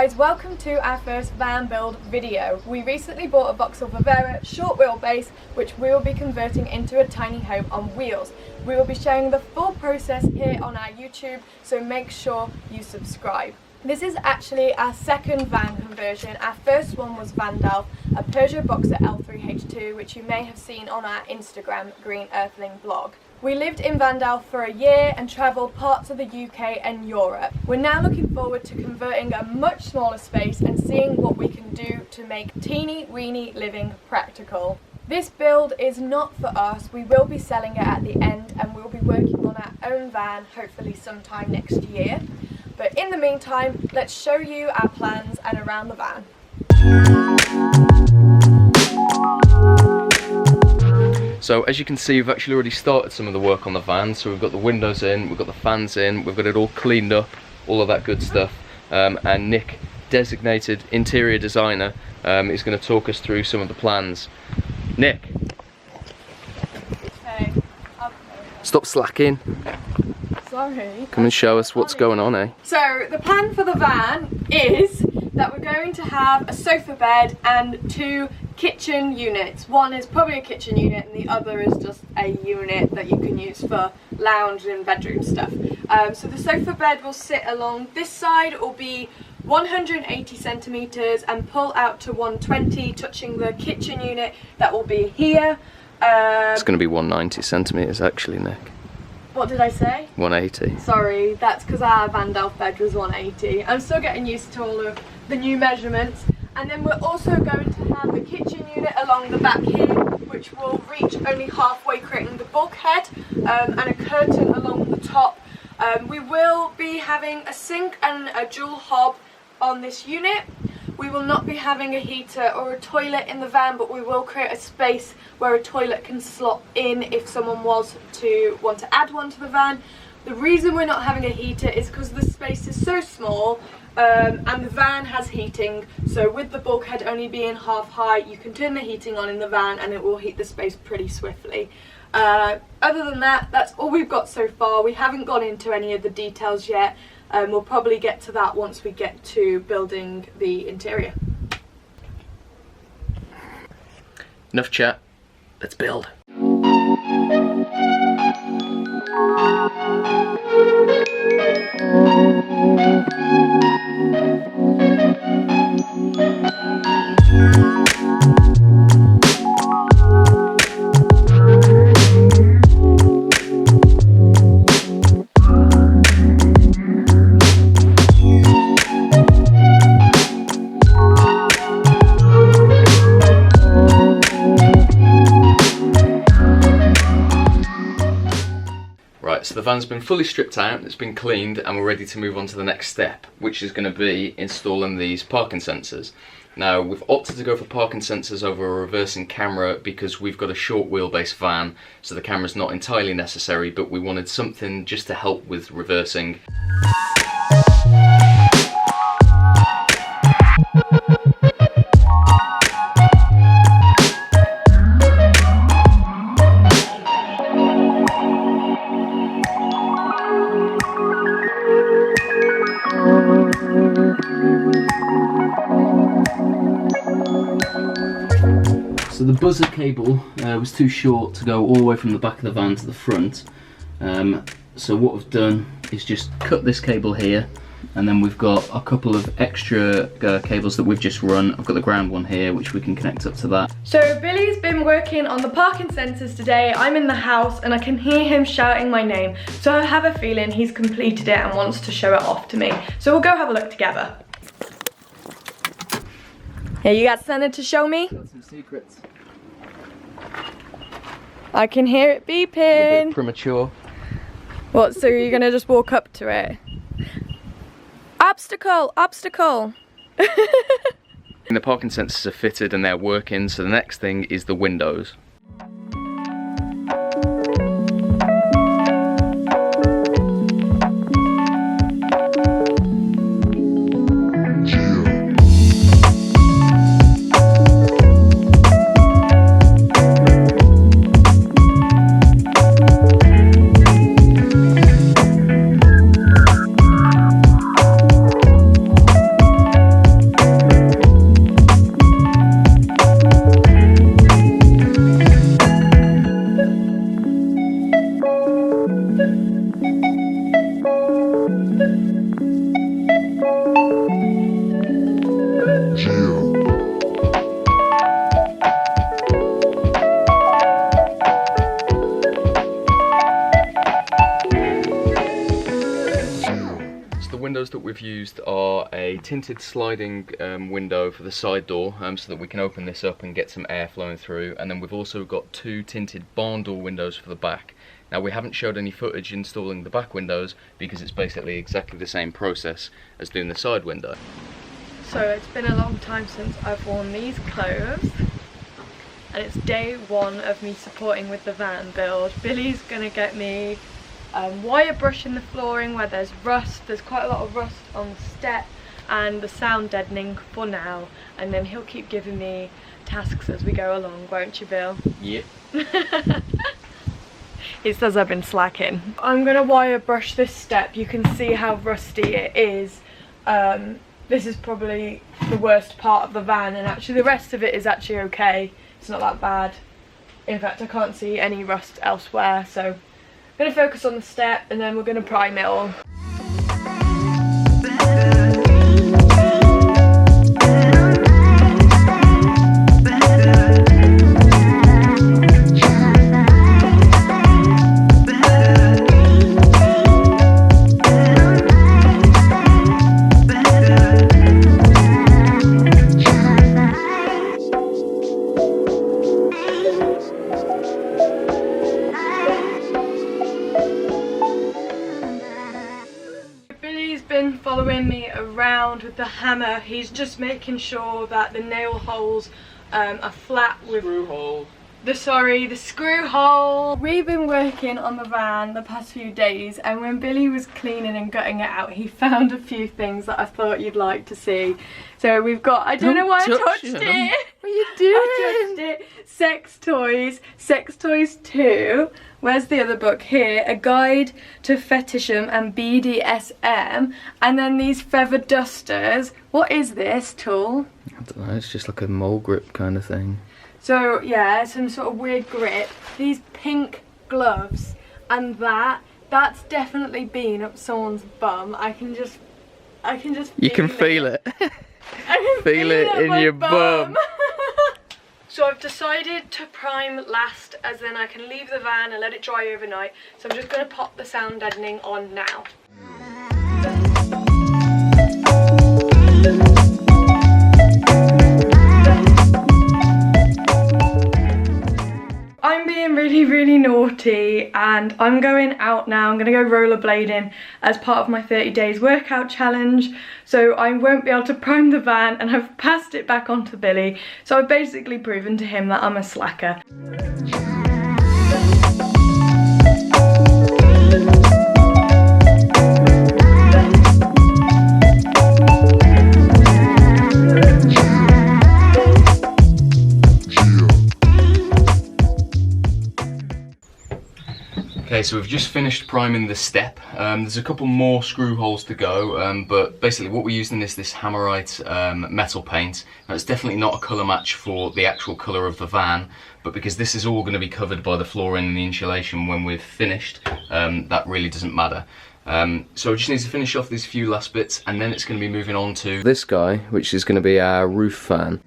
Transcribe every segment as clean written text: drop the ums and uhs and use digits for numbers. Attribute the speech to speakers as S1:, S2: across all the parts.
S1: guys, welcome to our first van build video. We recently bought a Vauxhall Vivaro short wheelbase which we will be converting into a tiny home on wheels. We will be showing the full process here on our YouTube, so make sure you subscribe. This is actually our second van conversion. Our first one was Vauxhall, a Peugeot Boxer L3H2 which you may have seen on our Instagram Green Earthling blog. We lived in Vauxhall for a year and travelled parts of the UK and Europe. We're now looking forward to converting a much smaller space and seeing what we can do to make teeny weeny living practical. This build is not for us. We will be selling it at the end and we'll be working on our own van hopefully sometime next year. But in the meantime, let's show you our plans and around the van.
S2: So as you can see, we've actually already started some of the work on the van. So we've got the windows in, we've got the fans in, we've got it all cleaned up, all of that good stuff. And Nick, designated interior designer, is going to talk us through some of the plans. Nick,
S1: Okay.
S2: stop slacking.
S1: Sorry.
S2: Come and show us what's going on, eh?
S1: So the plan for the van is that we're going to have a sofa bed and two kitchen units. One is probably a kitchen unit and the other is just a unit that you can use for lounge and bedroom stuff. So the sofa bed will sit along this side. It will be 180 centimeters and pull out to 120, touching the kitchen unit that will be here.
S2: It's going to be 190 centimeters actually, Nick.
S1: What did I say?
S2: 180.
S1: Sorry, that's because our Vauxhall bed was 180. I'm still getting used to all of the new measurements. And then we're also going to have the kitchen unit along the back here, which will reach only halfway, creating the bulkhead, and a curtain along the top. We will be having a sink and a dual hob on this unit. We will not be having a heater or a toilet in the van, but we will create a space where a toilet can slot in if someone was to want to add one to the van. The reason we're not having a heater is because the space is so small, and the van has heating, so with the bulkhead only being half height, you can turn the heating on in the van and it will heat the space pretty swiftly. Other than that, that's all we've got so far. We haven't gone into any of the details yet. We'll probably get to that once we get to building the interior.
S2: Enough chat, let's build. So the van's been fully stripped out, it's been cleaned, and we're ready to move on to the next step, which is going to be installing these parking sensors. Now, we've opted to go for parking sensors over a reversing camera because we've got a short wheelbase van, so the camera's not entirely necessary, but we wanted something just to help with reversing. So the buzzer cable was too short to go all the way from the back of the van to the front. So what we've done is just cut this cable here, and then we've got a couple of extra cables that we've just run. I've got the ground one here which we can connect up to that.
S1: So Billy's been working on the parking sensors today. I'm in the house and I can hear him shouting my name. So I have a feeling he's completed it and wants to show it off to me. So we'll go have a look together. Yeah, you got something to show me?
S2: Got some secrets.
S1: I can hear it beeping.
S2: A bit premature.
S1: What, so you're gonna just walk up to it? Obstacle! Obstacle!
S2: The parking sensors are fitted and they're working, so the next thing is the windows. we've used are a tinted sliding window for the side door, so that we can open this up and get some air flowing through, and then we've also got 2 tinted barn door windows for the back. Now, we haven't showed any footage installing the back windows because it's basically exactly the same process as doing the side window.
S1: So it's been a long time since I've worn these clothes, and it's day 1 of me supporting with the van build. Billy's gonna get me wire brushing the flooring where there's rust. There's quite a lot of rust on the step, and the sound deadening for now, and then he'll keep giving me tasks as we go along, won't you, Bill?
S2: Yep.
S1: He says I've been slacking. I'm gonna wire brush this step. You can see how rusty it is. This is probably the worst part of the van, and actually the rest of it is actually okay. It's not that bad. In fact, I can't see any rust elsewhere, so I'm going to focus on the step and then we're going to prime it all. Following me around with the hammer. He's just making sure that the nail holes are flat with the screw hole. We've been working on the van the past few days, and when Billy was cleaning and gutting it out, he found a few things that I thought you'd like to see. So we've got, I don't know why I touched it.
S2: What are you doing?
S1: I touched it. Sex Toys 2. Where's the other book? Here, A Guide to Fetishism and BDSM. And then these feather dusters. What is this tool?
S2: I don't know, it's just like a mole grip kind of thing.
S1: So yeah, some sort of weird grip. These pink gloves, and that's definitely been up someone's bum. I can just
S2: You can feel it.
S1: I can
S2: feel it in your bum.
S1: So I've decided to prime last, as then I can leave the van and let it dry overnight. So I'm just going to pop the sound deadening on now. I'm being really naughty, and I'm going out now. I'm going to go rollerblading as part of my 30 days workout challenge, so I won't be able to prime the van, and I've passed it back on to Billy, so I've basically proven to him that I'm a slacker.
S2: Okay, so we've just finished priming the step. There's a couple more screw holes to go, but basically what we're using is this Hammerite metal paint. Now, it's definitely not a colour match for the actual colour of the van, but because this is all going to be covered by the flooring and the insulation when we've finished, that really doesn't matter. So we just need to finish off these few last bits, and then it's going to be moving on to this guy, which is going to be our roof fan.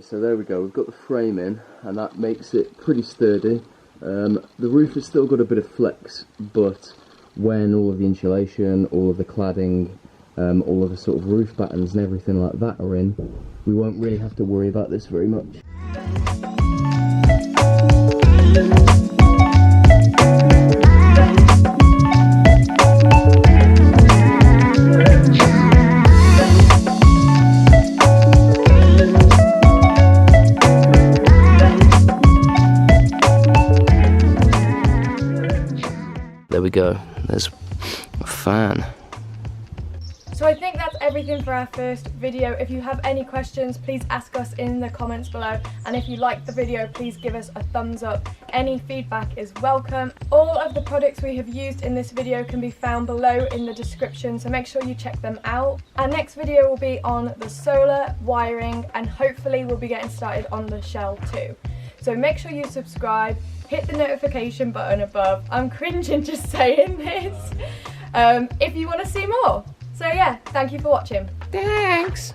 S2: So there we go, we've got the frame in, and that makes it pretty sturdy. The roof has still got a bit of flex, but when all of the insulation, all of the cladding, all of the sort of roof battens and everything like that are in, we won't really have to worry about this very much. There we go, there's a fan.
S1: So So I think that's everything for our first video. If you have any questions, please ask us in the comments below. And if you liked the video, please give us a thumbs up. Any feedback is welcome. All of the products we have used in this video can be found below in the description, so make sure you check them out. Our next video will be on the solar, wiring, and hopefully we'll be getting started on the shell too. So make sure you subscribe, hit the notification button above. I'm cringing just saying this. If you want to see more. So yeah, thank you for watching.
S2: Thanks.